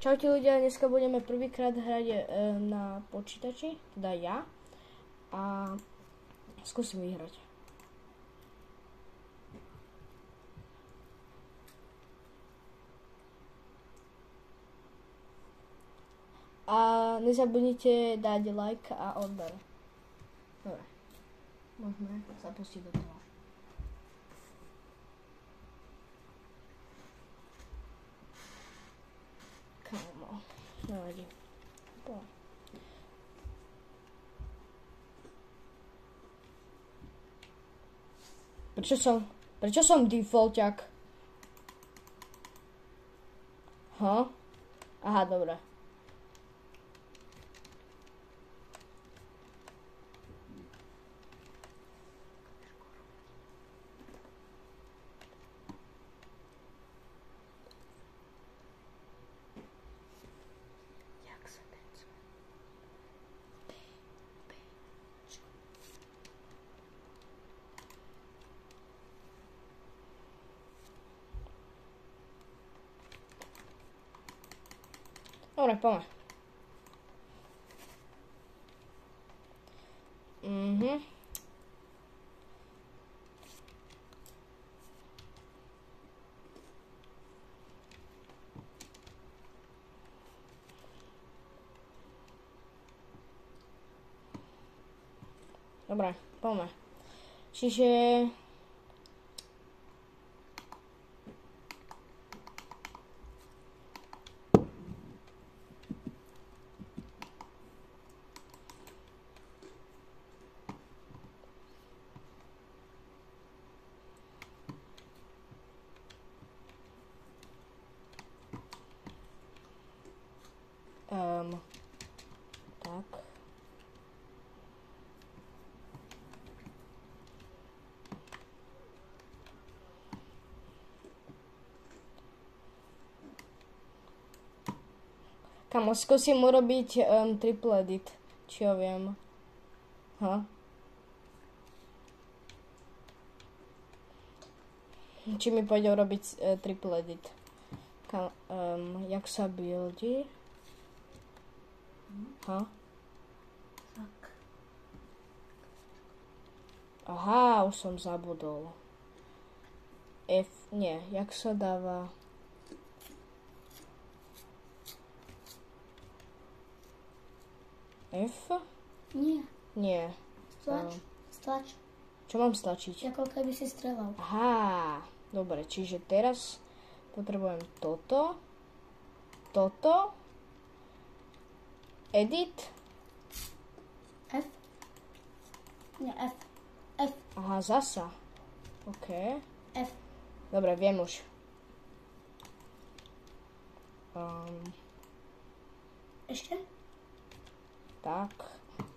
Čaute ľudia, dneska budeme prvýkrát hrať na počítači, teda ja. A skúsim vyhrať. A nezabudnite dať like a odber. Dobre, môžeme sa pustiť do toho. Kámo, nevadí. Prečo som defaulťak? Aha, dobre. Dobre, poďme. Dobre, poďme. Čiže... tak. Kamo, skúsim urobiť triple edit, či ho viem. Či mi pôjde urobiť triple edit. Jak sa buildi? Tak. Aha, už som zabudol. Nie, jak sa dáva... F? Nie. Nie. Stlač. Čo mám stlačiť? Ako keby si strelal. Aha, dobre, čiže teraz potrebujem toto, toto, edit. F? Nie, F. F. Aha, zasa. OK. F. Dobre, viem už. Ešte? Tak.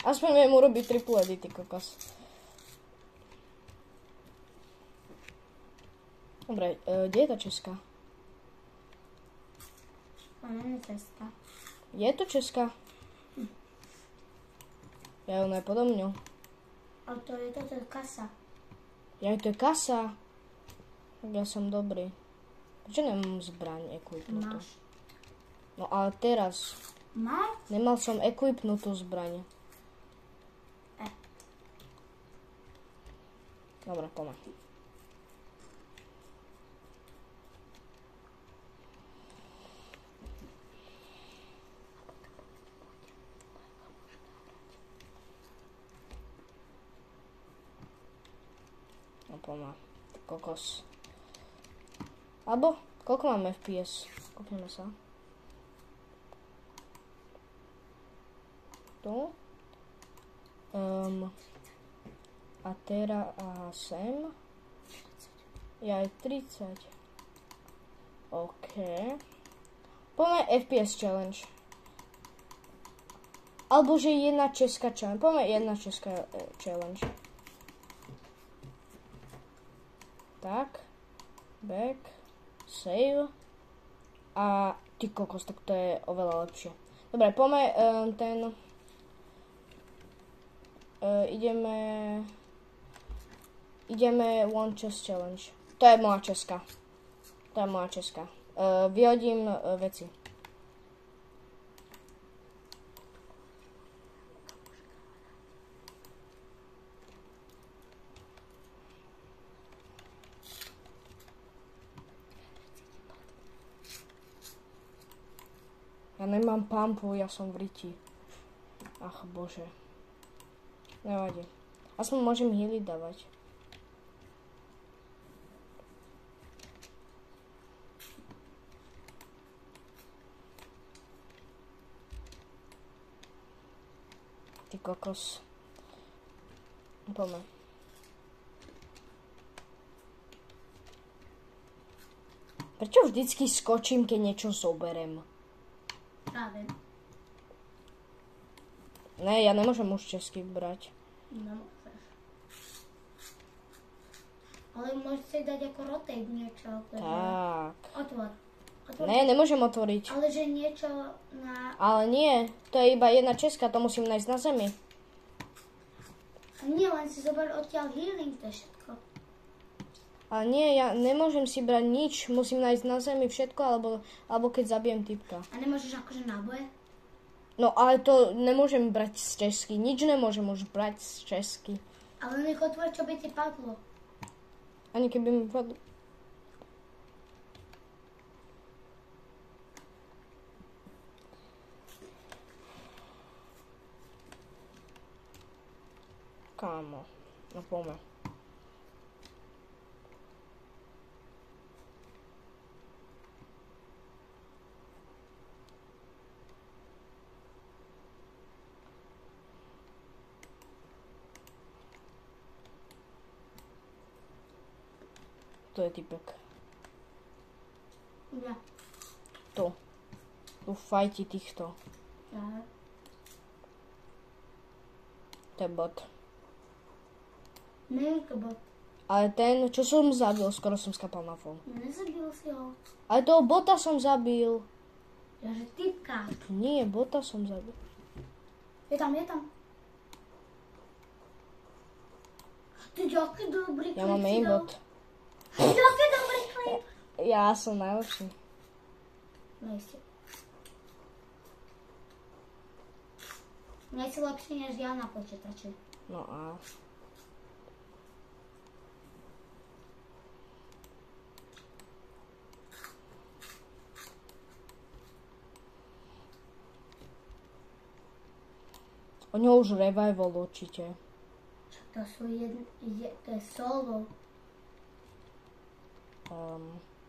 Aspoň viem urobiť triple edity, kokos. Dobre, kde je tá česká? Ona je česká. Je to česká? Ja ona je podo mňou. Ale to je kasa. Ja, to je kasa. Ja som dobrý. Prečo nemám zbraň equipnutú? Máš. No ale teraz. Máš? Nemal som equipnutú zbraň. Dobre, poďme. No poďme. Kokos. Alebo, koľko mám FPS? Kopneme sa. Tu. A teraz sem. Ja aj 30. OK. Poďme FPS challenge. Alebo že jedna česká challenge. Poďme jedna česká challenge. Tak. Back. Save. A ty kokos, tak to je oveľa lepšie. Dobre, poďme ideme one chest challenge. To je moja česká. Vyhodím veci. Ja nemám pumpu, ja som v riti. Ach bože. Nevadí. Aspoň môžem healy dávať. Ty kokos. Poďme. Prečo vždycky skočím, keď niečo zoberem? Práve. Ne, ja nemôžem už česky brať. Nemôžeš. Ale môžeš si dať ako rotate niečo. Tak. Otvor. Ne, nemôžem otvoriť. Ale že niečo na... Ale nie, to je iba jedna česká, to musím nájsť na zemi. Nie, len si zober odtiaľ healing, to je všetko. Ale nie, ja nemôžem si brať nič, musím nájsť na zemi všetko, alebo keď zabijem typka. A nemôžeš akože náboje? No ale to nemôžem brať z česky, nič nemôžem už brať z česky. Ale nech otvor, čo by ti padlo. Ani keby mi padlo. Kámo, no poďme. To je typek. Ja. Tu. Tu fajti týchto. Ja. To je bot. Nie, to bot. Ale ten, čo som zabil, skoro som skapal na fol. Nezabil si ho. Ale toho bota som zabil. Ja, že typka. Nie, bota som zabil. Je tam, je tam. Ty ďaký dobrý klip. Ja mám aimbot. Ty ďaký dobrý klip. Ja som najlepší. Nejsi. Nejsi lepší než ja na počítači. No a... O ňo už revival určite. To sú to je solo.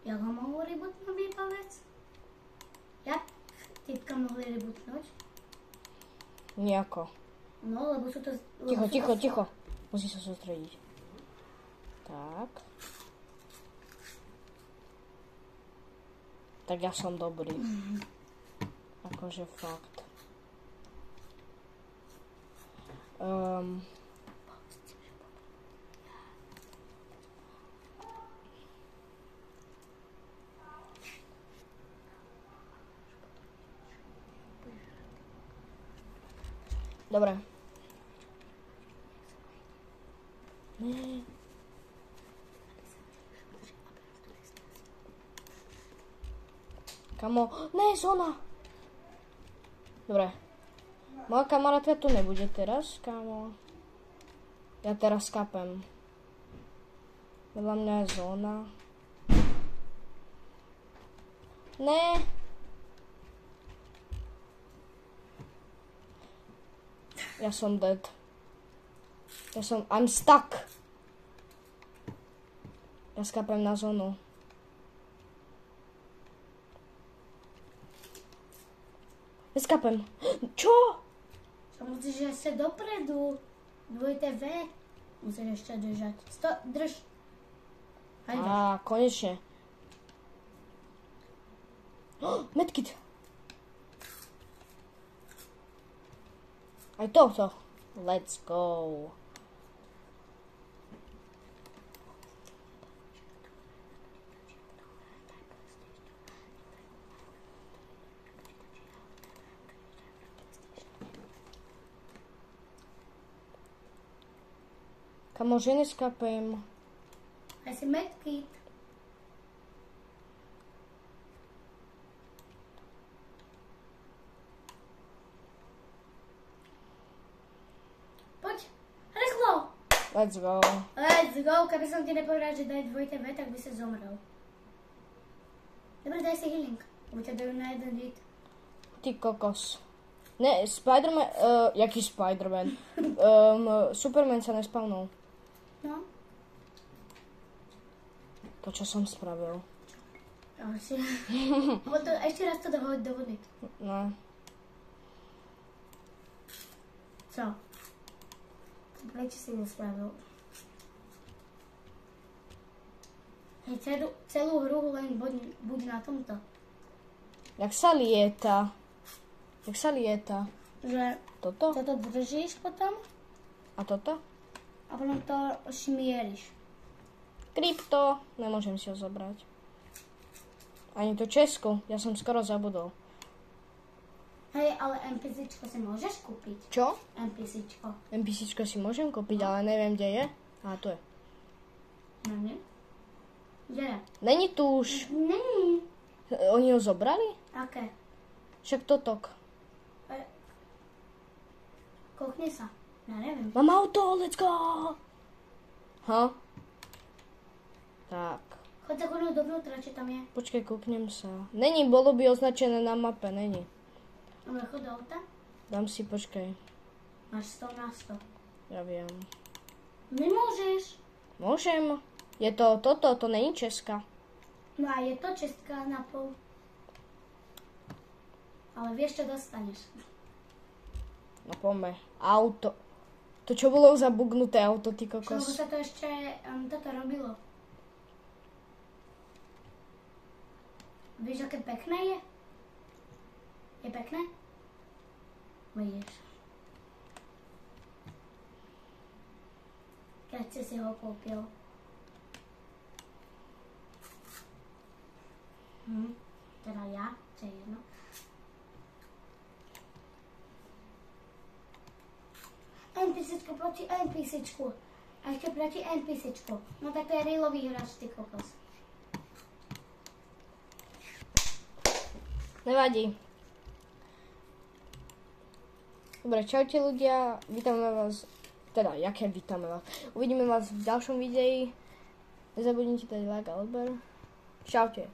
Jak ho mohol rebootnúť, mi povedz? Jak typka mohli rebootnúť? Nejako. No, lebo sú to... Ticho. Musí sa sústrediť. Tak. Tak ja som dobrý. Akože fakt. Dobre. Ne. Kamo, ne, zóna. Dobre. Moja kamarátka tu nebude teraz, kamo. Ja teraz kapem. Vedľa mňa je zóna. Ne. Ja som dead. I'm stuck. Ja skapem na zónu. Ja skapem. Čo? Musíš ešte dopredu. 2TV. Musíš ešte držať. Drž. Á, konečne. Medkit. Aj toto. Let's go. Kamo, že neskapem. Aj si medkit. Poď, rýchlo. Let's go. Let's go. Keby som ti nepovedal, že daj 2TV, tak by si zomrel. Dobre, daj si healing. Lebo ťa dajú na jeden hit. ty kokos. Ne, Spider-Man, jaký Spider-Man? Superman sa nespavnul. No. To, čo som spravil. Ešte raz to dohoď do vody. No. Co? Prečo si nespravil? Hej, celú hru len buď na tomto. Jak sa lieta? Že Toto? toto držíš potom A toto? a potom to šmieriš. Krypto. Nemôžem si ho zobrať. Ani to Česku. Ja som skoro zabudol. Hej, ale NPCčko si môžeš kúpiť. Čo? NPCčko. NPCčko si môžem kúpiť, ale neviem, kde je. A tu je. No nie? Kde je? Není tu už. Není. Oni ho zobrali? Aké? Však totok. Koukni sa. Ja neviem. Mám auto, let's go! Ha? Tak. Choď sa konou dovnútra, či tam je. Počkaj, kúknem sa. Není, bolo by označené na mape, není. Ale chod do auta. Dám si, počkaj. Máš 100 na 100. Ja viem. Nemôžeš. Môžem. Je to toto, to není Česka. No a je to čestka na pol. Ale vieš, čo dostaneš. No poďme. Auto. To čo bolo zabugnuté auto, ty Lebo kokos. sa to ešte toto robilo. Vieš, aké pekné je? Je pekné? Vidíš. Keď si ho kúpil. Teda ja, čo je jedno. NPCčko proti NPCčku. A ešte proti NPCčku. No tak to je railový hráč, ty kokos. Nevadí. Dobre, čaute ľudia. Vítame vás. Teda, jaké vítame vás. Uvidíme vás v ďalšom videi. Nezabudnite dať like a odber. Čaute.